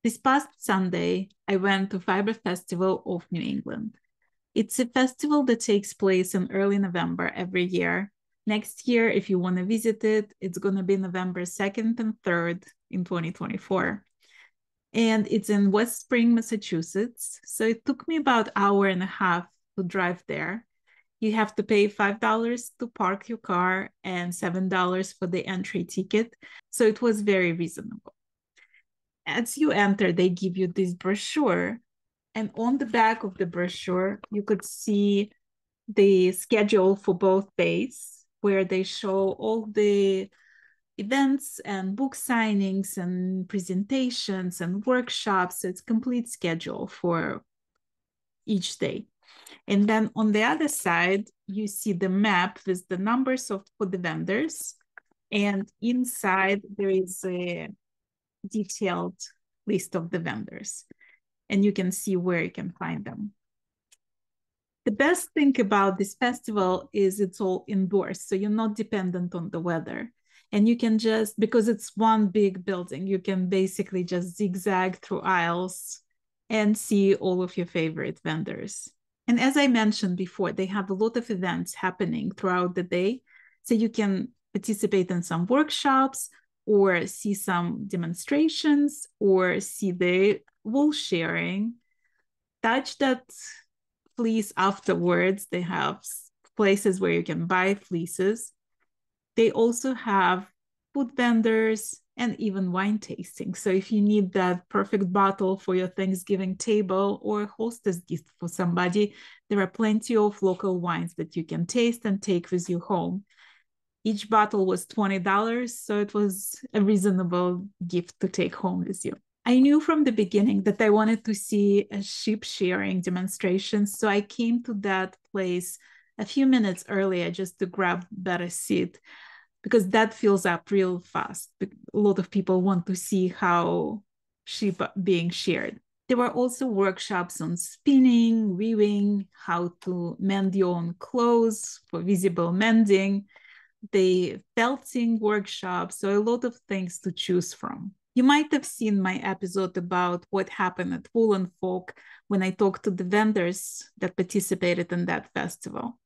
This past Sunday, I went to Fiber Festival of New England. It's a festival that takes place in early November every year. Next year, if you want to visit it, it's going to be November 2nd and 3rd in 2024. And it's in West Spring, Massachusetts. So it took me about an hour and a half to drive there. You have to pay $5 to park your car and $7 for the entry ticket. So it was very reasonable. As you enter, they give you this brochure. And on the back of the brochure, you could see the schedule for both days, where they show all the events and book signings and presentations and workshops. So it's complete schedule for each day. And then on the other side, you see the map with the numbers for the vendors. And inside, there is a detailed list of the vendors. And you can see where you can find them. The best thing about this festival is it's all indoors, so you're not dependent on the weather. And you can just, because it's one big building, you can basically just zigzag through aisles and see all of your favorite vendors. And as I mentioned before, they have a lot of events happening throughout the day. So you can participate in some workshops or see some demonstrations or see the wool sharing, touch that fleece afterwards. They have places where you can buy fleeces. They also have food vendors and even wine tasting. So if you need that perfect bottle for your Thanksgiving table or hostess gift for somebody, there are plenty of local wines that you can taste and take with you home. Each bottle was $20, so it was a reasonable gift to take home with you. I knew from the beginning that I wanted to see a sheep shearing demonstration, so I came to that place a few minutes earlier just to grab a better seat, because that fills up real fast. A lot of people want to see how sheep are being sheared. There were also workshops on spinning, weaving, how to mend your own clothes for visible mending, the felting workshop, so a lot of things to choose from. You might have seen my episode about what happened at Woolen Folk when I talked to the vendors that participated in that festival.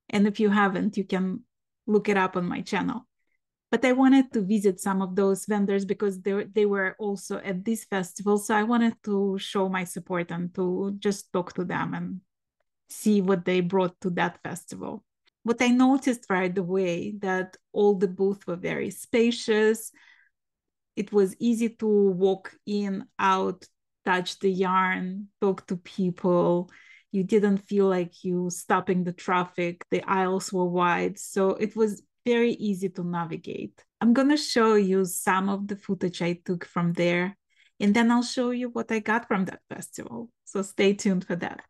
And if you haven't, you can look it up on my channel. But I wanted to visit some of those vendors because they were also at this festival. So I wanted to show my support and to just talk to them and see what they brought to that festival. What I noticed right away, that all the booths were very spacious. It was easy to walk in, out, touch the yarn, talk to people. You didn't feel like you stopping the traffic. The aisles were wide, so it was very easy to navigate. I'm going to show you some of the footage I took from there, and then I'll show you what I got from that festival. So stay tuned for that.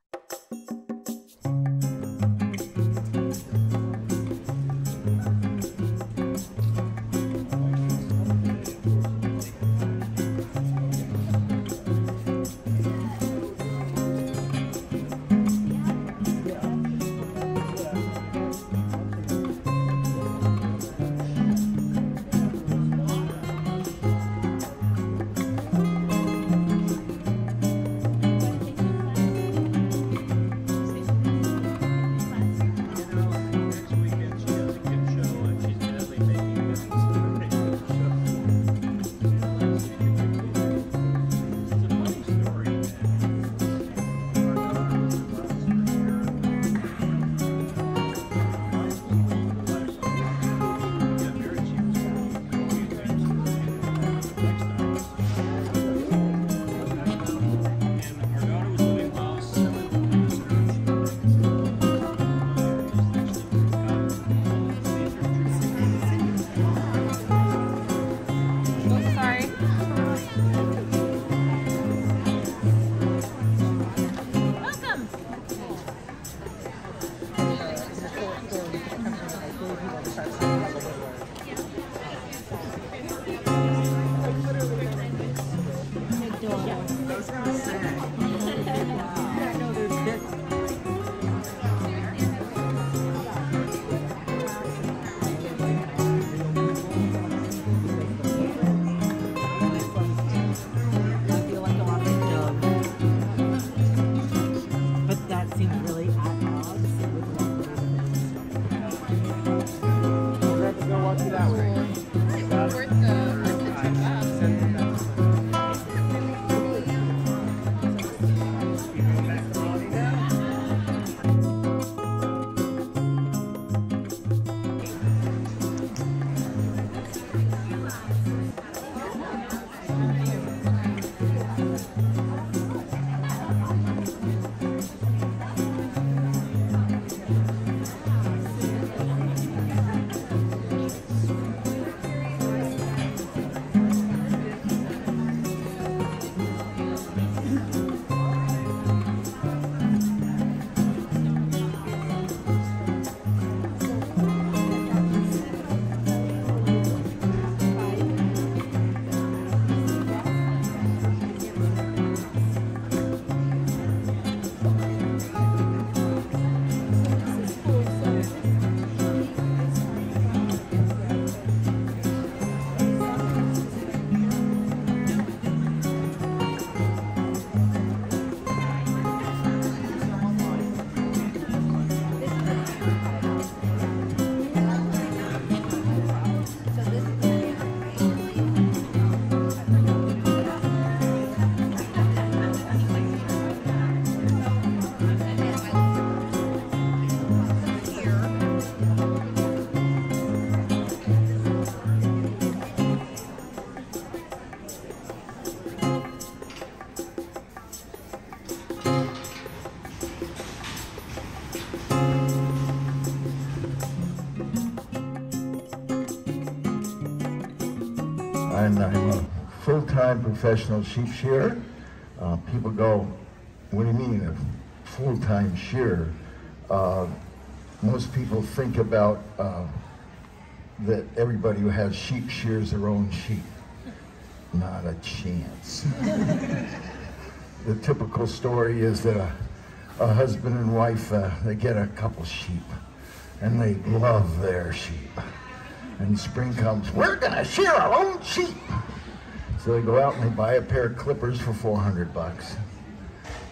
full-time professional sheep shearer. People go, what do you mean a full-time shearer? Most people think about that everybody who has sheep shears their own sheep. Not a chance. The typical story is that a husband and wife, they get a couple sheep and they love their sheep. And spring comes, we're gonna shear our own sheep. So they go out and they buy a pair of clippers for $400.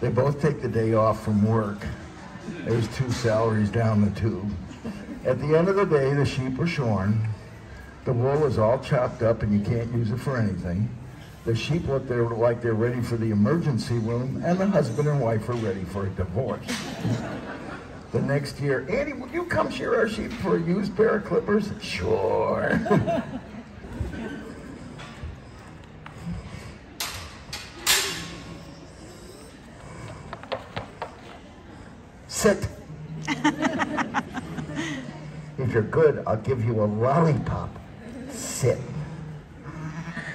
They both take the day off from work. There's 2 salaries down the tube. At the end of the day, the sheep are shorn. The wool is all chopped up and you can't use it for anything. The sheep look like they're ready for the emergency room, and the husband and wife are ready for a divorce. The next year, Andy, will you come shear our sheep for a used pair of clippers? Sure. Sit. If you're good, I'll give you a lollipop. Sit.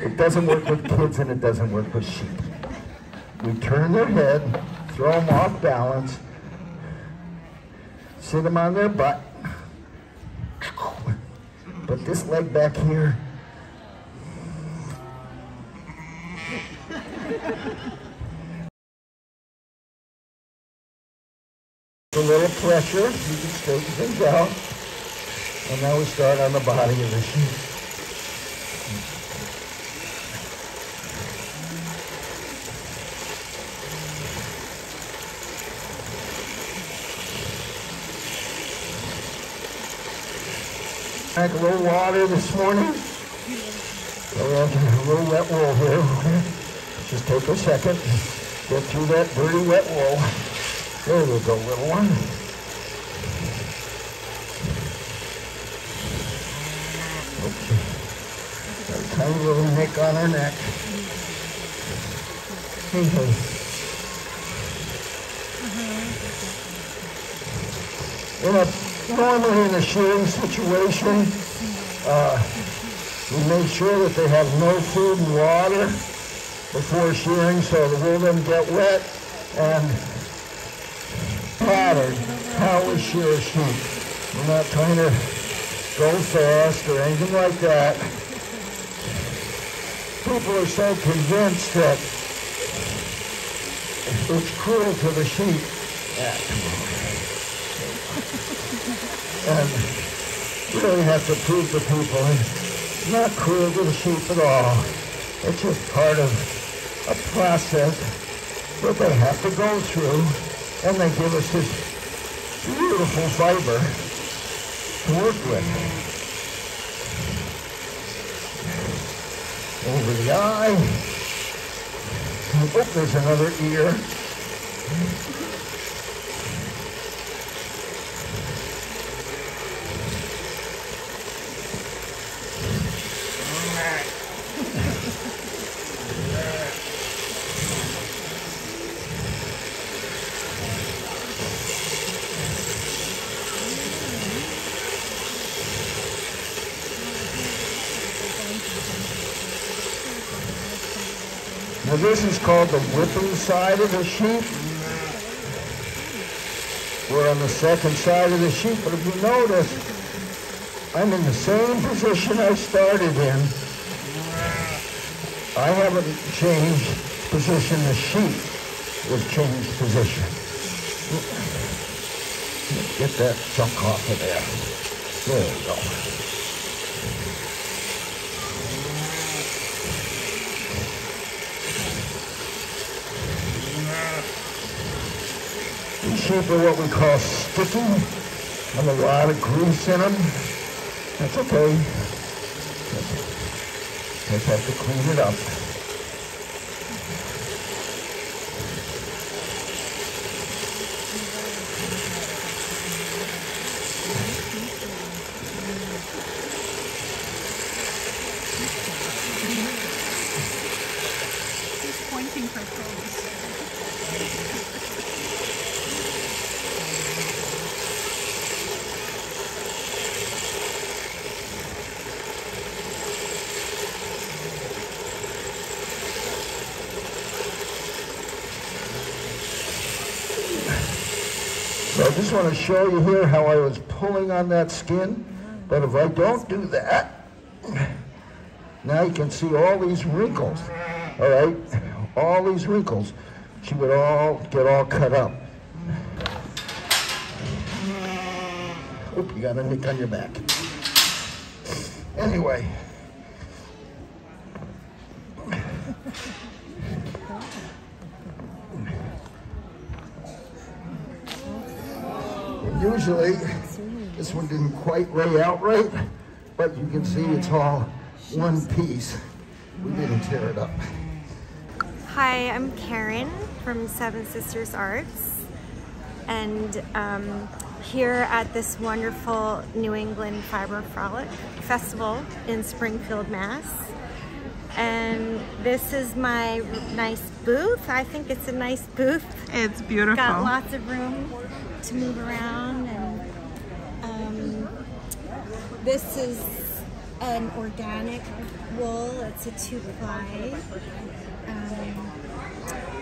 It doesn't work with kids and it doesn't work with sheep. We turn their head, throw them off balance, sit them on their butt. Put this leg back here. A little pressure, you can straighten things out. And now we start on the body of the sheep. Drank a little water this morning. So we have a little wet wool here. Okay. Just take a second, get through that dirty wet wool. There you go, little one. Okay. Got a tiny little nick on her neck. Hey, hey. Normally in a shearing situation, we make sure that they have no food and water before shearing so the wool doesn't get wet, and pattern how we shear a sheep. We're not trying to go fast or anything like that. People are so convinced that it's cruel to the sheep. And you really have to prove to people it's not cruel to the sheep at all. It's just part of a process that they have to go through, and they give us this beautiful fiber to work with. Over the eye. Oh, there's another ear. Now this is called the whipping side of the sheep. We're on the second side of the sheep, but if you notice, I'm in the same position I started in. I haven't changed position, the sheep has changed position. Get that junk off of there. There we go. These sheep are what we call sticky, and a lot of grease in them. That's okay. Just have to clean it up. She's pointing her toes. So I just want to show you here how I was pulling on that skin, but if I don't do that, now you can see all these wrinkles, all right? All these wrinkles. She would all get all cut up. Oop, you got a nick on your back. Anyway. Usually, this one didn't quite lay out right, but you can see it's all one piece. We didn't tear it up. Hi, I'm Karen from Seven Sisters Arts, and here at this wonderful New England Fiber Frolic Festival in Springfield, Mass. And this is my nice booth. I think it's a nice booth. It's beautiful. Got lots of room to move around, and this is an organic wool. It's a 2-ply,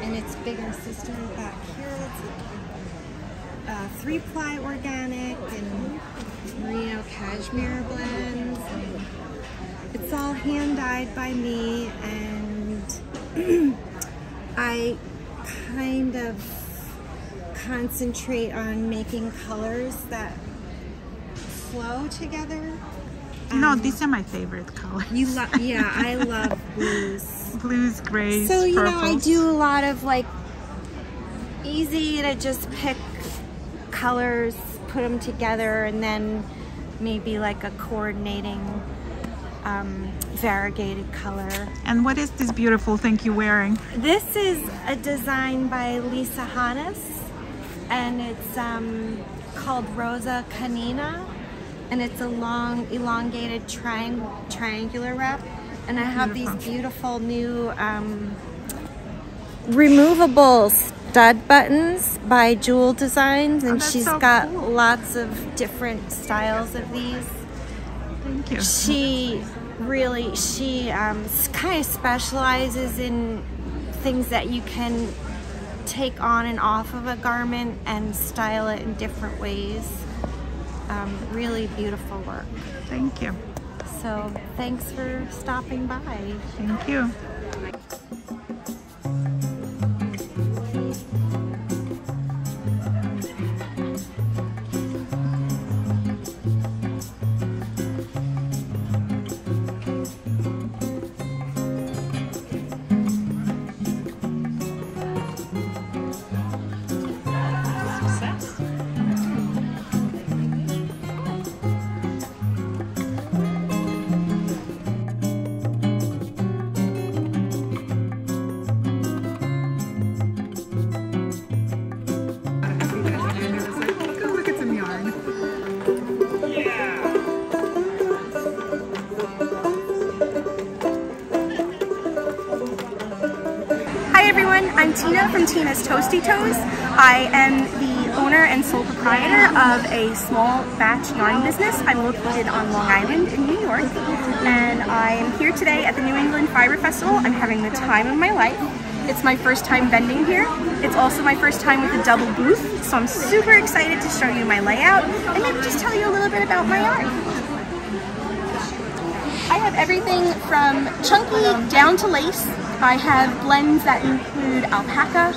and its bigger sister back here. It's a 3-ply organic and merino cashmere blends. And it's all hand dyed by me, and I kind of concentrate on making colors that flow together. No, these are my favorite colors. Yeah, I love blues. Blues, grays, so, you purples. know, I do a lot of like easy to just pick colors, put them together, and then maybe like a coordinating variegated color. And what is this beautiful thing you're wearing? This is a design by Lisa Hannes, and it's called Rosa Canina, and it's a long elongated triangular wrap, and I have these beautiful new removable stud buttons by Jewel Designs, and she's so got cool. lots of different styles of these. Thank you. She kind of specializes in things that you can take on and off of a garment and style it in different ways. Really beautiful work. Thank you. So thanks for stopping by. Thank you. I'm Tina from Tina's Toasty Toes. I am the owner and sole proprietor of a small batch yarn business. I'm located on Long Island in New York, and I am here today at the New England Fiber Festival. I'm having the time of my life. It's my first time vending here. It's also my first time with a double booth, so I'm super excited to show you my layout and maybe just tell you a little bit about my yarn. I have everything from chunky down to lace. I have blends that include alpaca,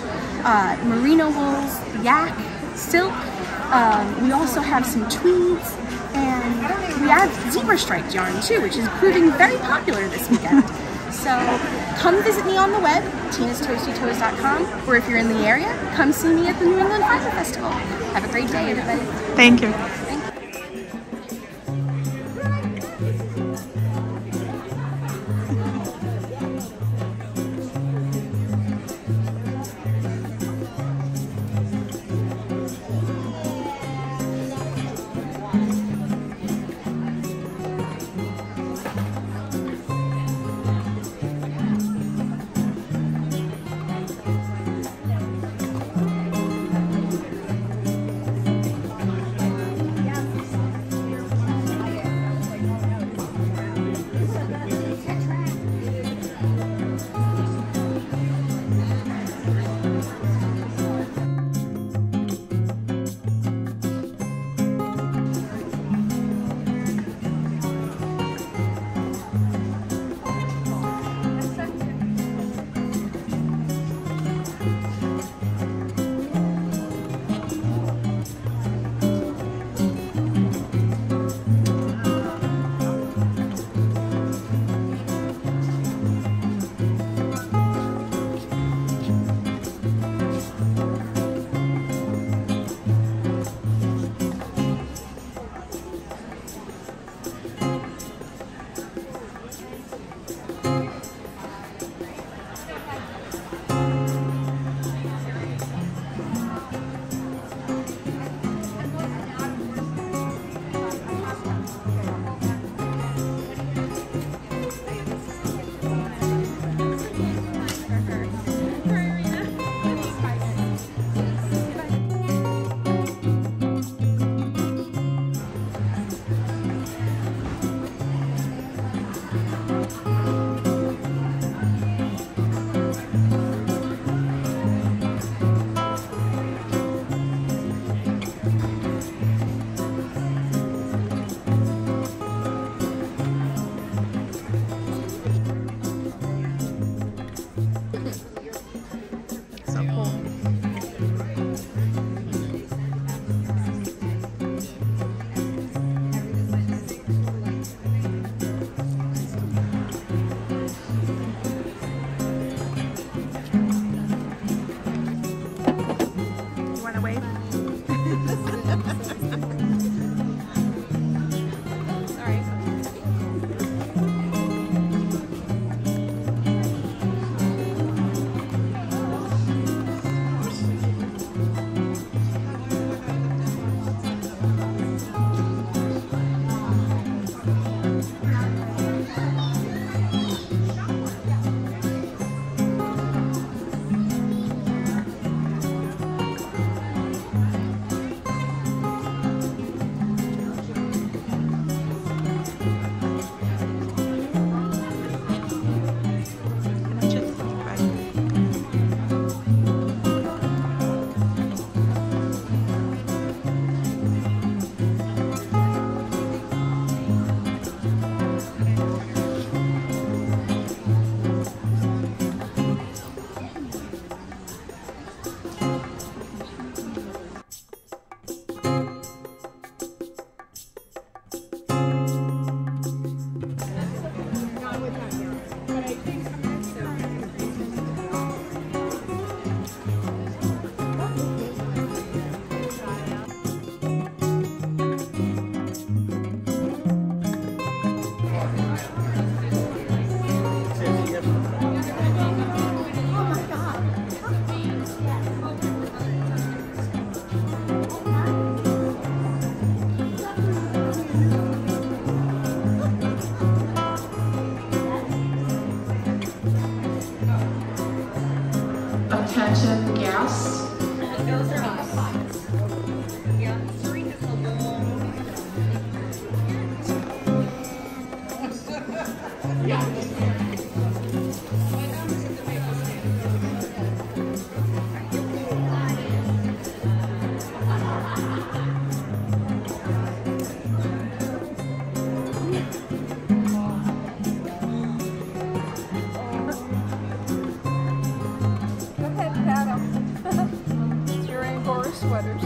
merino wools, yak, silk. We also have some tweeds, and we have zebra striped yarn too, which is proving very popular this weekend. So come visit me on the web, tinastoastytoes.com, or if you're in the area, come see me at the New England Fiber Festival. Have a great day, everybody. Thank you. so cool. You want to wave? Sorry. Attention guests. Go ahead, pat 'em. It's your Angora sweaters.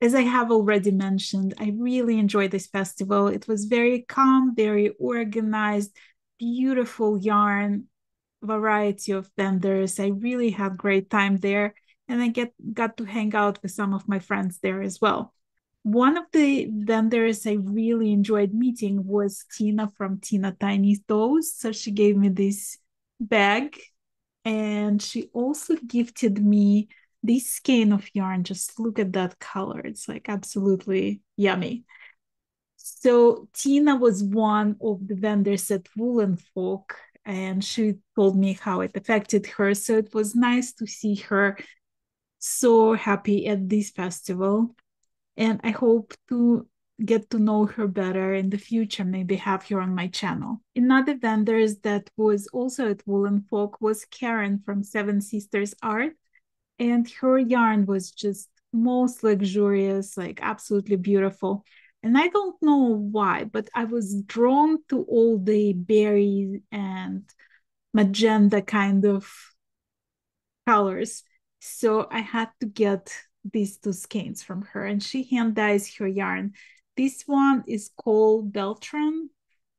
As I have already mentioned, I really enjoyed this festival. It was very calm, very organized, beautiful yarn, variety of vendors. I really had great time there, and I got to hang out with some of my friends there as well. One of the vendors I really enjoyed meeting was Tina from Tina Tiny Toes. So she gave me this bag, and she also gifted me this skein of yarn. Just look at that color. It's like absolutely yummy. So Tina was one of the vendors at Woolen Folk, and she told me how it affected her. So it was nice to see her so happy at this festival. And I hope to get to know her better in the future, maybe have her on my channel. Another vendors that was also at Woolen Folk was Karen from Seven Sisters Art. And her yarn was just most luxurious, like absolutely beautiful. And I don't know why, but I was drawn to all the berries and magenta kind of colors. So I had to get these two skeins from her, and she hand dyes her yarn. This one is called Beltran,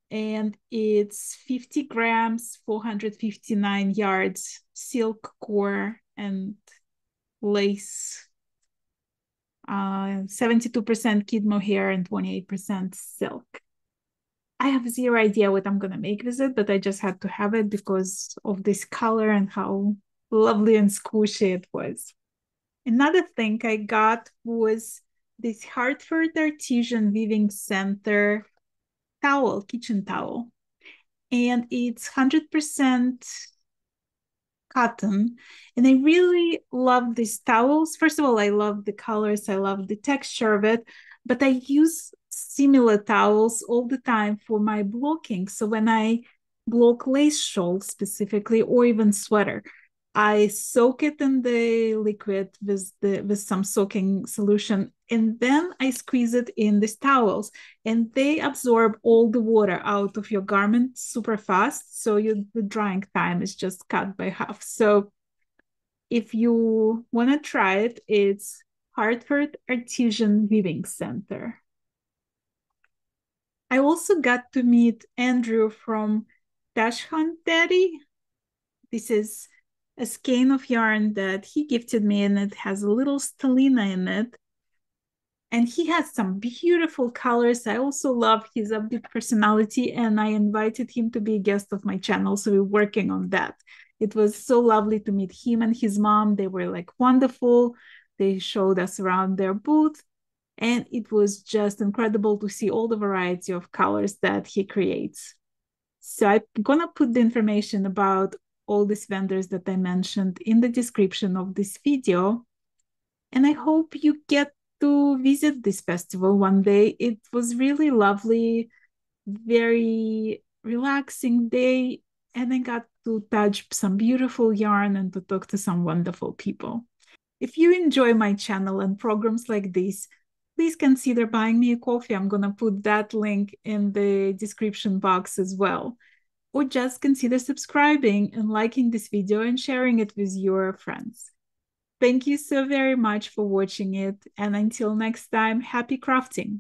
and it's 50 grams, 459 yards, silk core and lace, 72% kid mohair and 28% silk. I have zero idea what I'm gonna make with it, but I just had to have it because of this color and how lovely and squishy it was. Another thing I got was this Hartford Artisan Weaving Center towel, kitchen towel. And it's 100% cotton. And I really love these towels. First of all, I love the colors, I love the texture of it, but I use similar towels all the time for my blocking. So when I block lace shawls specifically, or even sweater, I soak it in the liquid with some soaking solution, and then I squeeze it in these towels, and they absorb all the water out of your garment super fast. So the drying time is just cut by half. So if you want to try it, it's Hartford Artisan Weaving Center. I also got to meet Andrew from Dash Hunt Daddy. This is a skein of yarn that he gifted me, and it has a little stellina in it. And he has some beautiful colors. I also love his upbeat personality, and I invited him to be a guest of my channel. So we're working on that. It was so lovely to meet him and his mom. They were like wonderful. They showed us around their booth, and it was just incredible to see all the variety of colors that he creates. So I'm gonna put the information about all these vendors that I mentioned in the description of this video. And I hope you get to visit this festival one day. It was really lovely, very relaxing day, and I got to touch some beautiful yarn and to talk to some wonderful people. If you enjoy my channel and programs like this, please consider buying me a coffee. I'm gonna put that link in the description box as well. Or just consider subscribing and liking this video and sharing it with your friends. Thank you so very much for watching it, and until next time, happy crafting!